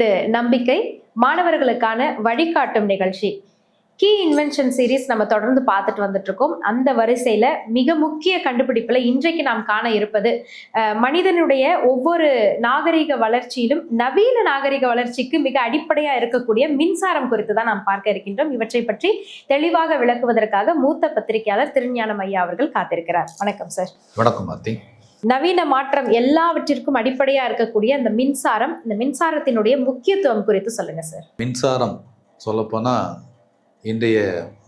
இது நம்பிக்கை மாணவர்களுக்கான வழிகாட்டும் நிகழ்ச்சி. கீ இன்வென்ஷன் சீரீஸ் நம்ம தொடர்ந்து பார்த்துட்டு வந்துட்டு இருக்கோம். அந்த வரிசையில மிக முக்கிய கண்டுபிடிப்புல இன்றைக்கு நாம் காண இருப்பது மனிதனுடைய ஒவ்வொரு நாகரிக வளர்ச்சியிலும் நவீன நாகரிக வளர்ச்சிக்கு மிக அடிப்படையா இருக்கக்கூடிய மின்சாரம் குறித்து தான் நாம் பார்க்க இருக்கின்றோம். இவற்றை பற்றி தெளிவாக விளக்குவதற்காக மூத்த பத்திரிகையாளர் திருஞானம் ஐயா அவர்கள் காத்திருக்கிறார். வணக்கம் சார். வணக்கம் மாத்தி. நவீன மாற்றம் எல்லாவற்றிற்கும் அடிப்படையா இருக்கக்கூடிய இந்த மின்சாரம், இந்த மின்சாரத்தினுடைய முக்கியத்துவம் குறித்து சொல்லுங்க சார். மின்சாரம் சொல்லப்போனா இன்றைய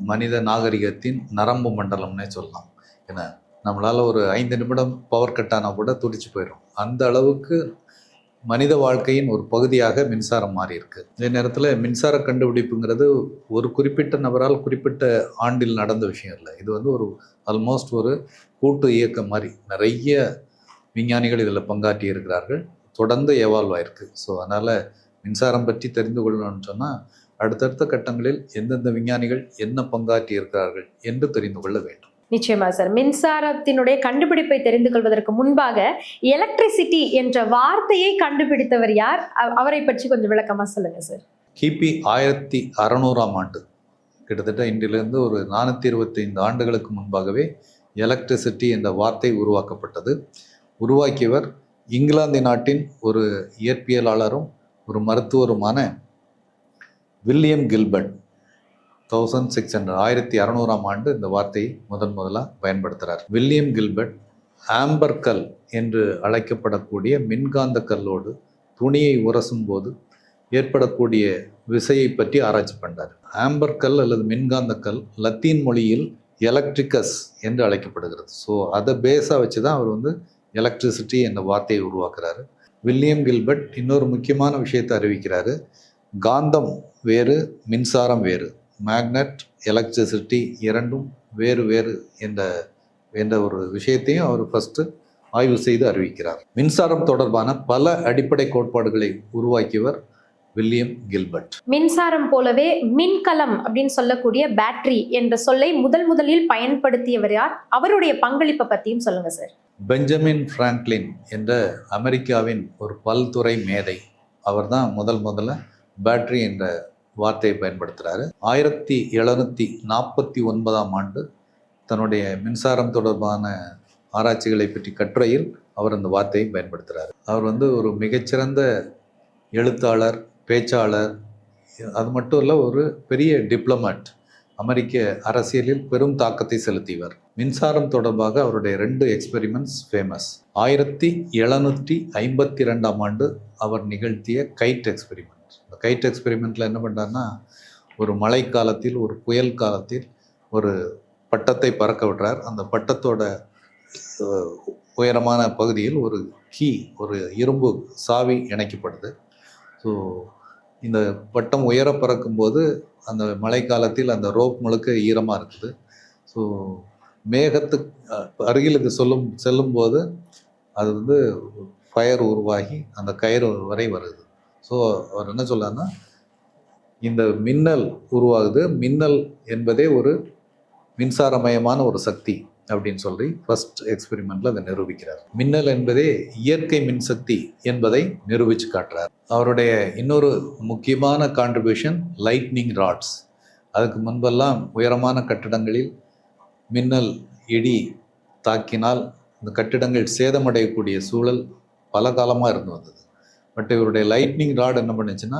மனித நாகரிகத்தின் நரம்பு மண்டலம்னே சொல்லலாம். ஏன்னா நம்மளால் ஒரு 5 நிமிடம் பவர் கட் ஆனால் கூட துடிச்சு போயிடும். அந்த அளவுக்கு மனித வாழ்க்கையின் ஒரு பகுதியாக மின்சாரம் மாறி இருக்கு. இதே நேரத்தில் மின்சார கண்டுபிடிப்புங்கிறது ஒரு குறிப்பிட்ட நபரால் குறிப்பிட்ட ஆண்டில் நடந்த விஷயம் இல்லை. இது ஒரு ஆல்மோஸ்ட் ஒரு கூட்டு இயக்கம் மாதிரி நிறைய விஞ்ஞானிகள் இதில் பங்காற்றி இருக்கிறார்கள். தொடர்ந்து எவால்வ் ஆயிருக்கு. ஸோ அதனால் மின்சாரம் பற்றி தெரிந்து கொள்ளணும்னு சொன்னால் அடுத்தடுத்த கட்டங்களில் எந்தெந்த விஞ்ஞானிகள் என்ன பங்காற்றி இருக்கிறார்கள் என்று தெரிந்து கொள்ள வேண்டும். நிச்சயமா சார். மின்சாரத்தினுடைய கண்டுபிடிப்பை தெரிந்து கொள்வதற்கு முன்பாக எலக்ட்ரிசிட்டி என்ற வார்த்தையை கண்டுபிடித்தவர் யார்? அவரை பற்றி கொஞ்சம் விளக்கமா சொல்லுங்க சார். கிபி 1600ஆம் ஆண்டு, கிட்டத்தட்ட இன்றிலிருந்து ஒரு 425 ஆண்டுகளுக்கு முன்பாகவே எலக்ட்ரிசிட்டி என்ற வார்த்தை உருவாக்கப்பட்டது. உருவாக்கியவர் இங்கிலாந்து நாட்டின் ஒரு இயற்பியலாளரும் ஒரு மருத்துவருமான வில்லியம் கில்பர்ட். 1600ஆம் ஆண்டு இந்த வார்த்தையை முதலாக பயன்படுத்துகிறார். வில்லியம் கில்பர்ட் ஆம்பர் கல் என்று அழைக்கப்படக்கூடிய மின்காந்த கல்லோடு துணியை உரசும் போது ஏற்படக்கூடிய விசையை பற்றி ஆராய்ச்சி பண்ணார். ஆம்பர் கல் அல்லது மின்காந்த கல் லத்தீன் மொழியில் எலக்ட்ரிகஸ் என்று அழைக்கப்படுகிறது. ஸோ அதை பேஸாக வச்சு தான் அவர் எலக்ட்ரிசிட்டி என்ற வார்த்தையை உருவாக்குறாரு. வில்லியம் கில்பர்ட் இன்னொரு முக்கியமான விஷயத்தை அறிவிக்கிறாரு. காந்தம் வேறு, மின்சாரம் வேறு. மேக்னட், எலக்ட்ரிசிட்டி இரண்டும் வேறு வேறு என்ற ஒரு விஷயத்தையும் அவர் ஃபஸ்ட்டு ஆய்வு செய்து அறிவிக்கிறார். மின்சாரம் தொடர்பான பல அடிப்படை கோட்பாடுகளை உருவாக்கியவர் வில்லியம் கில்பர்ட். மின்சாரம் போலவே மின்கலம் அப்படின்னு சொல்லக்கூடிய பேட்டரி என்ற சொல்லை முதலில் பயன்படுத்தியவர் யார்? அவருடைய பங்களிப்பை பற்றியும் சொல்லுங்க சார். பெஞ்சமின் பிராங்க்லின் என்ற அமெரிக்காவின் ஒரு பல்துறை மேதை. அவர் தான் முதல்ல பேட்டரி என்ற வார்த்தையை பயன்படுத்துகிறாரு. 1749ஆம் ஆண்டு தன்னுடைய மின்சாரம் தொடர்பான ஆராய்ச்சிகளை பற்றி கட்டுரையில் அவர் அந்த வார்த்தையை பயன்படுத்துகிறார். அவர் ஒரு மிகச்சிறந்த எழுத்தாளர், பேச்சாளர், அது மட்டும் இல்லை ஒரு பெரிய டிப்ளமேட். அமெரிக்க அரசியலில் பெரும் தாக்கத்தை செலுத்தியவர். மின்சாரம் தொடர்பாக அவருடைய 2 எக்ஸ்பெரிமெண்ட்ஸ் ஃபேமஸ். 1752ஆம் ஆண்டு அவர் நிகழ்த்திய கைட் எக்ஸ்பெரிமெண்ட். இந்த கைட் எக்ஸ்பெரிமெண்ட்டில் என்ன பண்ணுறாருன்னா, ஒரு மழை காலத்தில், ஒரு புயல் காலத்தில் ஒரு பட்டத்தை பறக்க விடுறார். அந்த பட்டத்தோட உயரமான பகுதியில் ஒரு ஒரு இரும்பு சாவி இணைக்கப்படுது. ஸோ இந்த பட்டம் உயர பறக்கும்போது அந்த மழை காலத்தில் அந்த ரோப் முழுக்க ஈரமாக இருக்குது. ஸோ மேகத்துக்கு அருகில் இது செல்லும்போது அது ஃபயர் உருவாகி அந்த கயிறு வரை வருது. ஸோ அவர் என்ன சொல்றாருன்னா, இந்த மின்னல் உருவாகுது, மின்னல் என்பதே ஒரு மின்சாரமயமான ஒரு சக்தி அப்படின்னு சொல்லி ஃபர்ஸ்ட் எக்ஸ்பெரிமெண்ட்ல அதை நிரூபிக்கிறார். மின்னல் என்பதே இயற்கை மின்சக்தி என்பதை நிரூபித்து காட்டுறார். அவருடைய இன்னொரு முக்கியமான கான்ட்ரிபியூஷன் லைட்னிங் ராட்ஸ். அதுக்கு முன்பெல்லாம் உயரமான கட்டிடங்களில் மின்னல் இடி தாக்கினால் இந்த கட்டிடங்கள் சேதமடையக்கூடிய சூழல் பல காலமாக இருந்து வந்தது. பட் இவருடைய லைட்னிங் ராட் என்ன பண்ணுச்சுன்னா,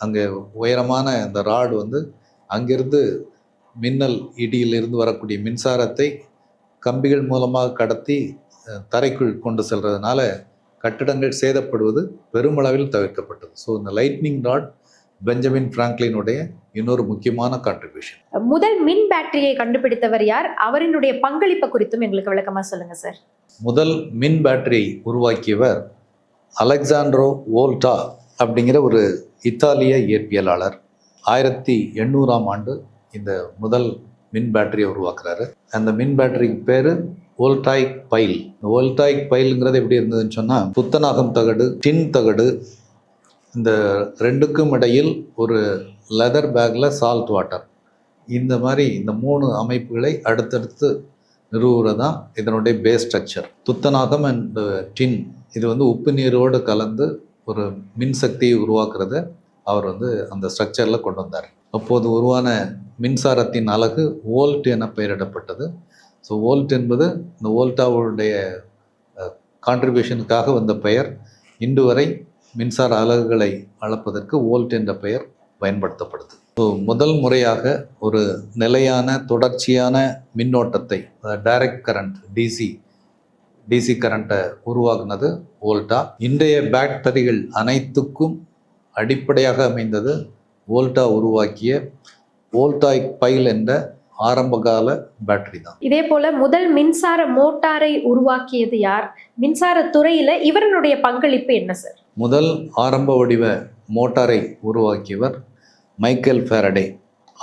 அங்கே உயரமான அந்த ராடு அங்கிருந்து மின்னல் இடியிலிருந்து வரக்கூடிய மின்சாரத்தை கம்பிகள் மூலமாக கடத்தி தரைக்குள் கொண்டு செல்றதுனால கட்டிடங்கள் சேதப்படுவது பெருமளவில் தவிர்க்கப்பட்டது. ஸோ இந்த லைட்னிங் ராட் பெஞ்சமின் பிராங்க்லினுடைய இன்னொரு முக்கியமான கான்ட்ரிபியூஷன். முதல் மின் பேட்டரியை கண்டுபிடித்தவர் யார்? அவரினுடைய பங்களிப்பு குறித்தும் எங்களுக்கு விளக்கமா சொல்லுங்க சார். முதல் மின் பேட்டரியை உருவாக்கியவர் அலெக்சாண்ட்ரோ வோல்டா அப்படிங்கிற ஒரு இத்தாலிய இயற்பியலாளர். 1800ஆம் ஆண்டு இந்த முதல் மின் பேட்டரியை உருவாக்குறாரு. அந்த மின் பேட்டரிக்கு பேர் வோல்டாயிக் பைல். வோல்டாயிக் பைலுங்கிறது எப்படி இருந்ததுன்னு சொன்னால், துத்தநாகம் தகடு, டின் தகடு, இந்த ரெண்டுக்கும் இடையில் ஒரு லெதர் பேக்கில் சால்ட் வாட்டர், இந்த மாதிரி இந்த 3 அமைப்புகளை அடுத்தடுத்து நிறுவுறது தான் இதனுடைய பேஸ் ஸ்ட்ரக்சர். துத்தநாகம் அண்ட் டின் இது உப்பு நீரோடு கலந்து ஒரு மின்சக்தியை உருவாக்குறத அவர் வந்து அந்த ஸ்ட்ரக்சரில் கொண்டு வந்தார். அப்போது உருவான மின்சாரத்தின் அலகு வோல்ட் என பெயரிடப்பட்டது. ஸோ வோல்ட் என்பது இந்த வோல்ட்டாவுடைய கான்ட்ரிபியூஷனுக்காக வந்த பெயர். இன்று வரை மின்சார அலகுகளை அளப்பதற்கு வோல்ட் என்ற பெயர் பயன்படுத்தப்படுது. ஸோ முதல் முறையாக ஒரு நிலையான தொடர்ச்சியான மின்னோட்டத்தை, டைரக்ட் கரண்ட், டிசி கரண்ட்டை உருவாக்குனது வோல்ட்டா. இன்றைய பேட்டரிகள் அனைத்துக்கும் அடிப்படையாக அமைந்தது வோல்ட்டா உருவாக்கிய வோல்டாயிக் பைல் என்ற ஆரம்பகால பேட்டரி தான். இதே போல முதல் மின்சார மோட்டாரை உருவாக்கியது யார்? மின்சார துறையில இவருடைய பங்களிப்பு என்ன சார்? முதல் ஆரம்ப வடிவ மோட்டாரை உருவாக்கியவர் மைக்கேல் ஃபாரடே.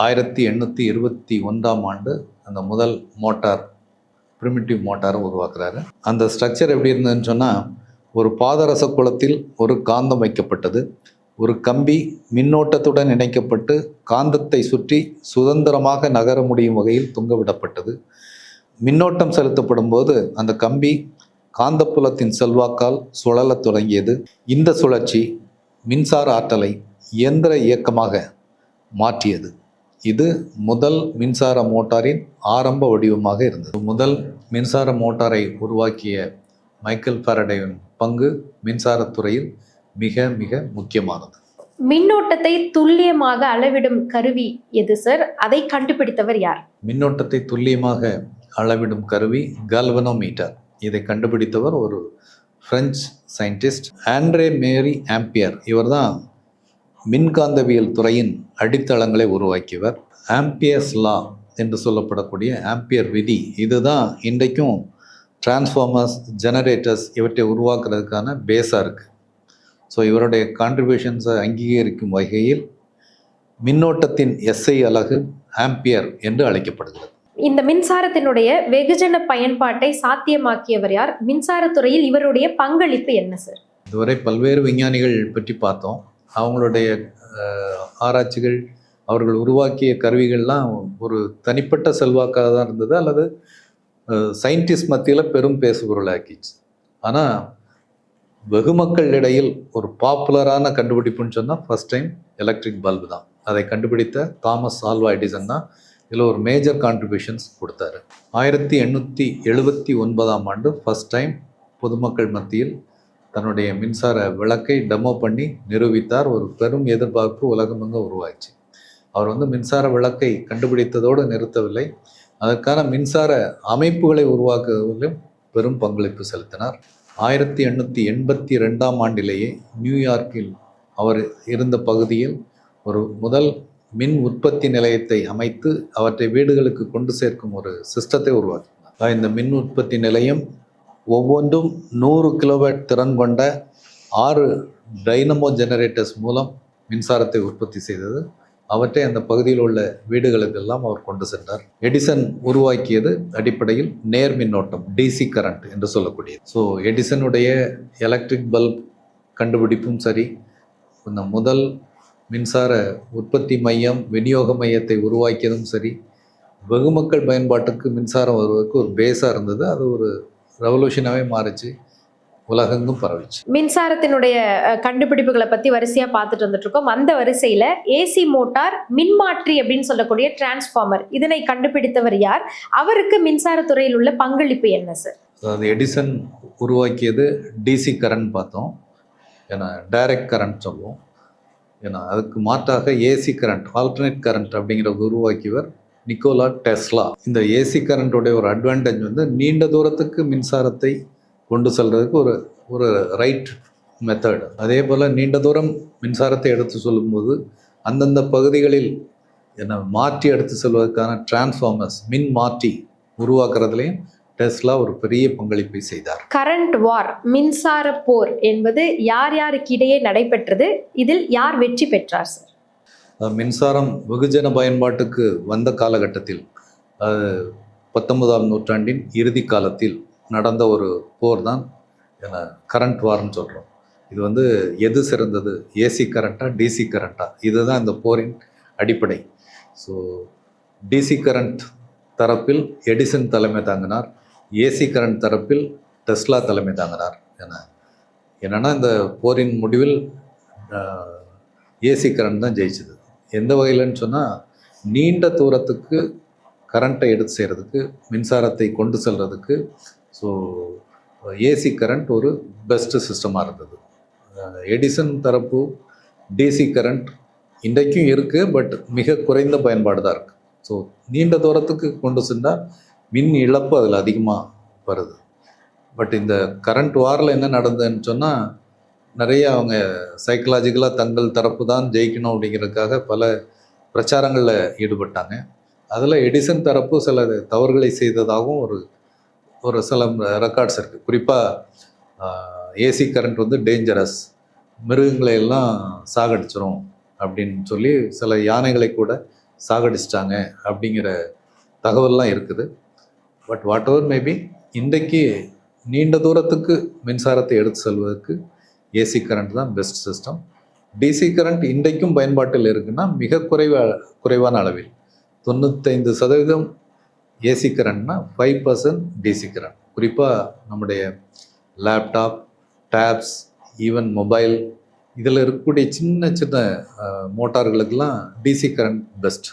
1821ஆம் ஆண்டு அந்த முதல் மோட்டார், பிரிமிட்டிவ் மோட்டாரை உருவாக்குறாரு. அந்த ஸ்ட்ரக்சர் எப்படி இருந்ததுன்னு சொன்னால், ஒரு பாதரச குளத்தில் ஒரு காந்தம் வைக்கப்பட்டது. ஒரு கம்பி மின்னோட்டத்துடன் இணைக்கப்பட்டு காந்தத்தை சுற்றி சுதந்திரமாக நகர முடியும் வகையில் தொங்கவிடப்பட்டது. மின்னோட்டம் செலுத்தப்படும் போது அந்த கம்பி காந்தப்புலத்தின் செல்வாக்கால் சுழலத் தொடங்கியது. இந்த சுழற்சி மின்சார ஆற்றலை இயந்திர இயக்கமாக மாற்றியது. இது முதல் மின்சார மோட்டாரின் ஆரம்ப வடிவமாக இருந்தது. முதல் மின்சார மோட்டாரை உருவாக்கிய மைக்கேல் ஃபாரடேயின் பங்கு மின்சாரத்துறையில் மிக மிக முக்கியமானது. மின்னோட்டத்தை துல்லியமாக அளவிடும் கருவி எது சார்? அதை கண்டுபிடித்தவர் யார்? மின்னோட்டத்தை துல்லியமாக அளவிடும் கருவி கால்வனோமீட்டர். இதை கண்டுபிடித்தவர் ஒரு பிரெஞ்சு சயின்டிஸ்ட் ஆண்ட்ரே மேரி ஆம்பியர். இவர் தான் மின்காந்தவியல் துறையின் அடித்தளங்களை உருவாக்கியவர். ஆம்பியர்ஸ் லா என்று சொல்லப்படக்கூடிய ஆம்பியர் விதி, இதுதான் இன்றைக்கும் டிரான்ஸ்ஃபார்மர்ஸ், ஜெனரேட்டர்ஸ் இவற்றை உருவாக்குறதுக்கான பேஸாக இருக்குது. ஸோ இவருடைய கான்ட்ரிபியூஷன்ஸை அங்கீகரிக்கும் வகையில் மின்னோட்டத்தின் எஸ்ஐ அலகு ஆம்பியர் என்று அழைக்கப்படுகிறது. இந்த மின்சாரத்தினுடைய வெகுஜன பயன்பாட்டை சாத்தியமாக்கியவர் யார்? மின்சாரத்துறையில் இவருடைய பங்களிப்பு என்ன சார்? இதுவரை பல்வேறு விஞ்ஞானிகள் பற்றி பார்த்தோம். அவங்களுடைய ஆராய்ச்சிகள், அவர்கள் உருவாக்கிய கருவிகள்லாம் ஒரு தனிப்பட்ட செல்வாக்காக தான் இருந்தது, அல்லது சயின்டிஸ்ட் மத்தியில் பெரும் பேசுபொருளாக்கிச்சு. ஆனால் வெகுமக்கள் இடையில் ஒரு பாப்புலரான கண்டுபிடிப்புன்னு சொன்னால் ஃபர்ஸ்ட் டைம் எலக்ட்ரிக் பல்பு தான். அதை கண்டுபிடித்த தாமஸ் ஆல்வா எடிசன் தான் இதில் ஒரு மேஜர் கான்ட்ரிபியூஷன்ஸ் கொடுத்தாரு. 1879ஆம் ஆண்டு ஃபர்ஸ்ட் டைம் பொதுமக்கள் மத்தியில் தன்னுடைய மின்சார விளக்கை டெமோ பண்ணி நிரூபித்தார். ஒரு பெரும் எதிர்பார்ப்பு உலகமெங்க உருவாச்சு. அவர் வந்து மின்சார விளக்கை கண்டுபிடித்ததோடு நிறுத்தவில்லை, அதற்கான மின்சார அமைப்புகளை உருவாக்குவதிலும் பெரும் பங்களிப்பு செலுத்தினார். 1882ஆம் ஆண்டிலேயே நியூயார்க்கில் அவர் இருந்த பகுதியில் ஒரு முதல் மின் உற்பத்தி நிலையத்தை அமைத்து அவற்றை வீடுகளுக்கு கொண்டு சேர்க்கும் ஒரு சிஸ்டத்தை உருவாக்கினார். இந்த மின் உற்பத்தி நிலையம் ஒவ்வொன்றும் 100 கிலோவாட் திறன் கொண்ட 6 டைனமோ ஜெனரேட்டர்ஸ் மூலம் மின்சாரத்தை உற்பத்தி செய்தது. அவற்றை அந்த பகுதியில் உள்ள வீடுகளுக்கெல்லாம் அவர் கொண்டு சென்றார். எடிசன் உருவாக்கியது அடிப்படையில் நேர் மின்னோட்டம், டிசி கரண்ட் என்று சொல்லக்கூடியது. ஸோ எடிசனுடைய எலக்ட்ரிக் பல்ப் கண்டுபிடிப்பும் சரி, இந்த முதல் மின்சார உற்பத்தி மையம், விநியோக மையத்தை உருவாக்கியதும் சரி, வெகுமக்கள் பயன்பாட்டுக்கு மின்சாரம் வருவதற்கு ஒரு பேஸாக இருந்தது. அது ஒரு ரெவல்யூஷனாகவே மாறிச்சு, உலகெங்கும் பரவிச்சு. மின்சாரத்தினுடைய கண்டுபிடிப்புகளை பற்றி வரிசையாக பார்த்துட்டு வந்துட்டு இருக்கோம். அந்த வரிசையில் ஏசி மோட்டார், மின்மாற்றி அப்படின்னு சொல்லக்கூடிய டிரான்ஸ்ஃபார்மர், இதனை கண்டுபிடித்தவர் யார்? அவருக்கு மின்சாரத்துறையில் உள்ள பங்களிப்பு என்ன சார்? அது எடிசன் உருவாக்கியது டிசி கரண்ட் பார்த்தோம், ஏன்னா டைரக்ட் கரண்ட் சொல்லுவோம். ஏன்னா அதுக்கு மாற்றாக ஏசி கரண்ட், ஆல்டர்னேட் கரண்ட் அப்படிங்கிற உருவாக்கியவர் நிக்கோலா டெஸ்லா. இந்த ஏசி கரண்ட்டோடைய ஒரு அட்வான்டேஜ் வந்து நீண்ட தூரத்துக்கு மின்சாரத்தை கொண்டு செல்றதுக்கு ஒரு ரைட் மெத்தட். அதே போல் நீண்ட தூரம் மின்சாரத்தை எடுத்து சொல்லும்போது அந்தந்த பகுதிகளில் மாற்றி எடுத்து செல்வதற்கான டிரான்ஸ்ஃபார்மர்ஸ், மின் மாற்றி உருவாக்குறதுலையும் டெஸ்லா ஒரு பெரிய பங்களிப்பை செய்தார். கரண்ட் வார், மின்சார போர் என்பது யார் யாருக்கு இடையே நடைபெற்றது? இதில் யார் வெற்றி பெற்றார் சார்? மின்சாரம் வெகுஜன பயன்பாட்டுக்கு வந்த காலகட்டத்தில், 19ஆம் நூற்றாண்டின் இறுதி காலத்தில் நடந்த ஒரு போர் தான் கரண்ட் வார்னு சொல்கிறோம். இது வந்து எது சிறந்தது, ஏசி கரண்ட்டா டிசி கரண்ட்டா, இதுதான் இந்த போரின் அடிப்படை. ஸோ டிசி கரண்ட் தரப்பில் எடிசன் தலைமை தாங்கினார், ஏசி கரண்ட் தரப்பில் டெஸ்லா தலைமை தாங்கினார். என என்னென்னா இந்த போரின் முடிவில் ஏசி கரண்ட் தான் ஜெயிச்சது. எந்த வகையிலன்னு சொன்னால், நீண்ட தூரத்துக்கு கரண்ட்டை எடுத்து செய்கிறதுக்கு, மின்சாரத்தை கொண்டு செல்றதுக்கு ஸோ ஏசி கரண்ட் ஒரு பெஸ்ட்டு சிஸ்டமாக இருந்தது. எடிசன் தரப்பு டிசி கரண்ட் இன்றைக்கும் இருக்குது, பட் மிக குறைந்த பயன்பாடு தான் இருக்குது. ஸோ நீண்ட தூரத்துக்கு கொண்டு சென்றால் மின் இழப்பு அதில் அதிகமாக வருது. பட் இந்த கரண்ட் வாரில் என்ன நடந்ததுன்னு சொன்னால், நிறைய அவங்க சைக்கலாஜிக்கலாக தங்கள் தரப்பு தான் ஜெயிக்கணும் அப்படிங்கிறதுக்காக பல பிரச்சாரங்களில் ஈடுபட்டாங்க. அதில் எடிசன் தரப்பு சில தவறுகளை செய்ததாகவும் ஒரு சில ரெக்கார்ட்ஸ் இருக்குது. குறிப்பாக ஏசி கரண்ட் வந்து டேஞ்சரஸ், மிருகங்களை எல்லாம் சாகடிச்சிரும் அப்படின்னு சொல்லி சில யானைகளை கூட சாகடிச்சிட்டாங்க அப்படிங்கிற தகவல்லாம் இருக்குது. பட் வாட் எவர் மேபி, இன்றைக்கு நீண்ட தூரத்துக்கு மின்சாரத்தை எடுத்து செல்வதற்கு ஏசி கரண்ட் தான் பெஸ்ட் சிஸ்டம். டிசி கரண்ட் இன்றைக்கும் பயன்பாட்டில் இருக்குன்னா மிக குறைவான அளவில் 95% ஏசி கரண்ட்னா 5% டிசி கரண்ட். குறிப்பாக நம்முடைய லேப்டாப், டேப்ஸ், ஈவன் மொபைல் இதில் இருக்கக்கூடிய சின்ன சின்ன மோட்டார்களுக்கெல்லாம் டிசி கரண்ட் பெஸ்ட்.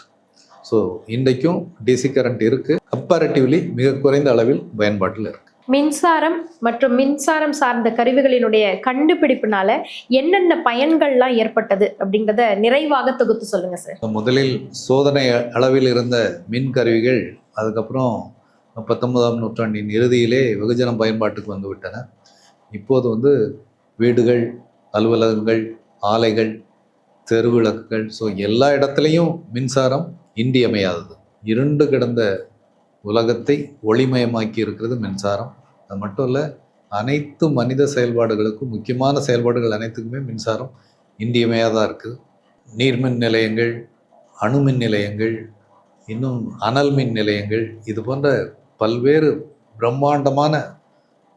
ஸோ இன்றைக்கும் டிசி கரண்ட் இருக்குது, கம்பேரிட்டிவ்லி மிக குறைந்த அளவில் பயன்பாட்டில் இருக்குது. மின்சாரம் மற்றும் மின்சாரம் சார்ந்த கருவிகளினுடைய கண்டுபிடிப்புனால என்னென்ன பயன்கள்லாம் ஏற்பட்டது அப்படிங்கிறத நிறைவாக தொகுத்து சொல்லுங்க சார். முதலில் சோதனை அளவில் இருந்த மின் கருவிகள் அதுக்கப்புறம் 19ஆம் நூற்றாண்டின் இறுதியிலே வெகுஜன பயன்பாட்டுக்கு வந்து விட்டன. இப்போது வந்து வீடுகள், அலுவலகங்கள், ஆலைகள், தெருவிளக்குகள், ஸோ எல்லா இடத்துலையும் மின்சாரம் இன்றியமையாதது. இருண்டு கிடந்த உலகத்தை ஒளிமயமாக்கி இருக்கிறது மின்சாரம். அது மட்டும் இல்லை, அனைத்து மனித செயல்பாடுகளுக்கும், முக்கியமான செயல்பாடுகள் அனைத்துக்குமே மின்சாரம் இன்றியமையாதான் இருக்குது. நீர்மின் நிலையங்கள், அணுமின் நிலையங்கள், இன்னும் அனல் மின் நிலையங்கள், இது போன்ற பல்வேறு பிரம்மாண்டமான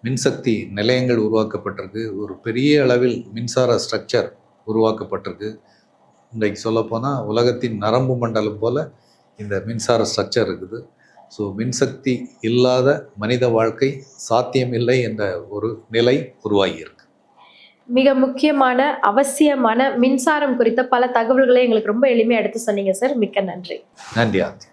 மின்சக்தி நிலையங்கள் உருவாக்கப்பட்டிருக்கு. ஒரு பெரிய அளவில் மின்சார ஸ்ட்ரக்சர் உருவாக்கப்பட்டிருக்கு. இன்றைக்கு சொல்லப்போனால் உலகத்தின் நரம்பு மண்டலம் போல் இந்த மின்சார ஸ்ட்ரக்சர் இருக்குது. ஸோ மின்சக்தி இல்லாத மனித வாழ்க்கை சாத்தியமில்லை என்ற ஒரு நிலை உருவாகியிருக்கு. மிக முக்கியமான அவசியமான மின்சாரம் குறித்த பல தகவல்களை எங்களுக்கு ரொம்ப எளிமையாக எடுத்து சொன்னீங்க சார். மிக்க நன்றி. நன்றி ஆர்த்தி.